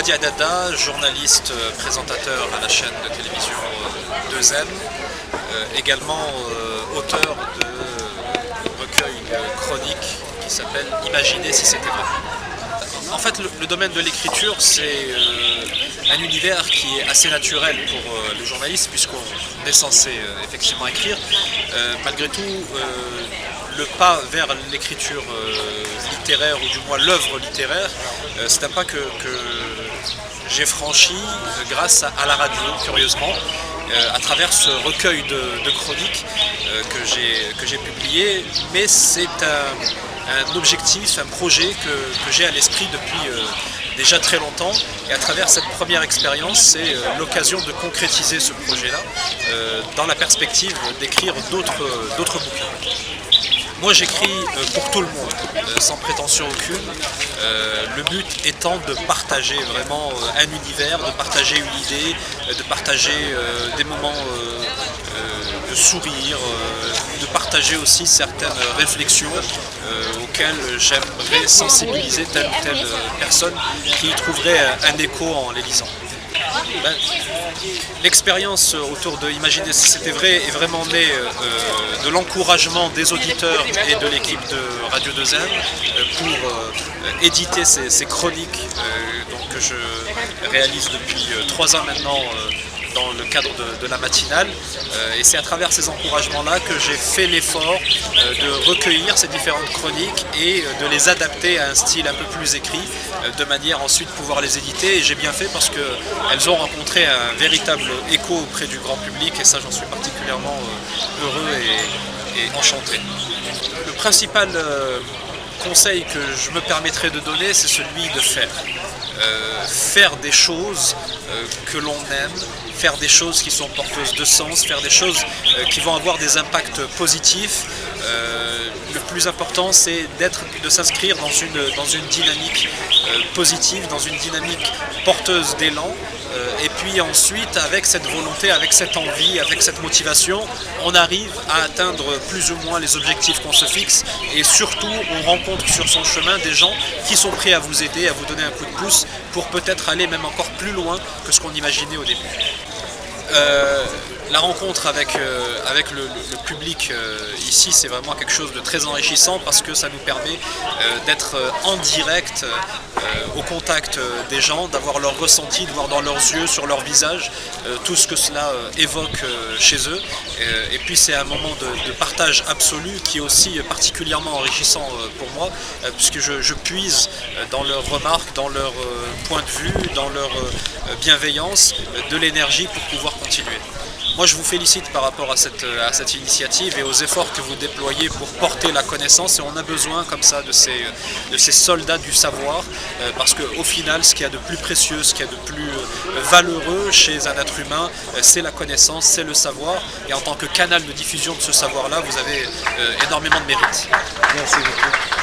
Mehdi Haddada, journaliste, présentateur à la chaîne de télévision 2M, également auteur de recueil chronique qui s'appelle « Imaginez si c'était vrai ». En fait, le domaine de l'écriture, c'est un univers qui est assez naturel pour le journaliste, puisqu'on est censé effectivement écrire. Malgré tout, le pas vers l'écriture littéraire, ou du moins l'œuvre littéraire, c'est un pas que j'ai franchi grâce à la radio, curieusement, à travers ce recueil de chroniques que j'ai publié. Mais c'est un objectif, un projet que j'ai à l'esprit depuis déjà très longtemps, et à travers cette première expérience, c'est l'occasion de concrétiser ce projet-là dans la perspective d'écrire d'autres bouquins. Moi j'écris pour tout le monde, sans prétention aucune, le but étant de partager vraiment un univers, de partager une idée, de partager des moments de sourire, de partager aussi certaines réflexions auxquelles j'aimerais sensibiliser telle ou telle personne qui y trouverait un écho en les lisant. L'expérience autour de Imaginez si c'était vrai est vraiment née de l'encouragement des auditeurs et de l'équipe de Radio 2M pour éditer ces chroniques que je réalise depuis 3 ans maintenant dans le cadre de la matinale, et c'est à travers ces encouragements-là que j'ai fait l'effort de recueillir ces différentes chroniques et de les adapter à un style un peu plus écrit, de manière ensuite pouvoir les éditer, et j'ai bien fait parce qu'elles ont rencontré un véritable écho auprès du grand public, et ça j'en suis particulièrement heureux et enchanté. Le principal conseil que je me permettrai de donner, c'est celui de faire. Faire des choses que l'on aime, faire des choses qui sont porteuses de sens, faire des choses qui vont avoir des impacts positifs. Le plus important, c'est de s'inscrire dans une dynamique positive, dans une dynamique porteuse d'élan. Et puis ensuite, avec cette volonté, avec cette envie, avec cette motivation, on arrive à atteindre plus ou moins les objectifs qu'on se fixe, et surtout on rencontre sur son chemin des gens qui sont prêts à vous aider, à vous donner un coup de pouce pour peut-être aller même encore plus loin que ce qu'on imaginait au début. La rencontre avec le public ici, c'est vraiment quelque chose de très enrichissant, parce que ça nous permet d'être en direct au contact des gens, d'avoir leur ressenti, de voir dans leurs yeux, sur leur visage, tout ce que cela évoque chez eux. Et puis c'est un moment de partage absolu qui est aussi particulièrement enrichissant pour moi, puisque je puise dans leurs remarques, dans leur point de vue, dans leur bienveillance, de l'énergie pour pouvoir continuer. Moi je vous félicite par rapport à cette initiative et aux efforts que vous déployez pour porter la connaissance, et on a besoin comme ça de ces soldats du savoir, parce qu'au final ce qu'il y a de plus précieux, ce qu'il y a de plus valeureux chez un être humain, c'est la connaissance, c'est le savoir, et en tant que canal de diffusion de ce savoir-là, vous avez énormément de mérite. Merci beaucoup.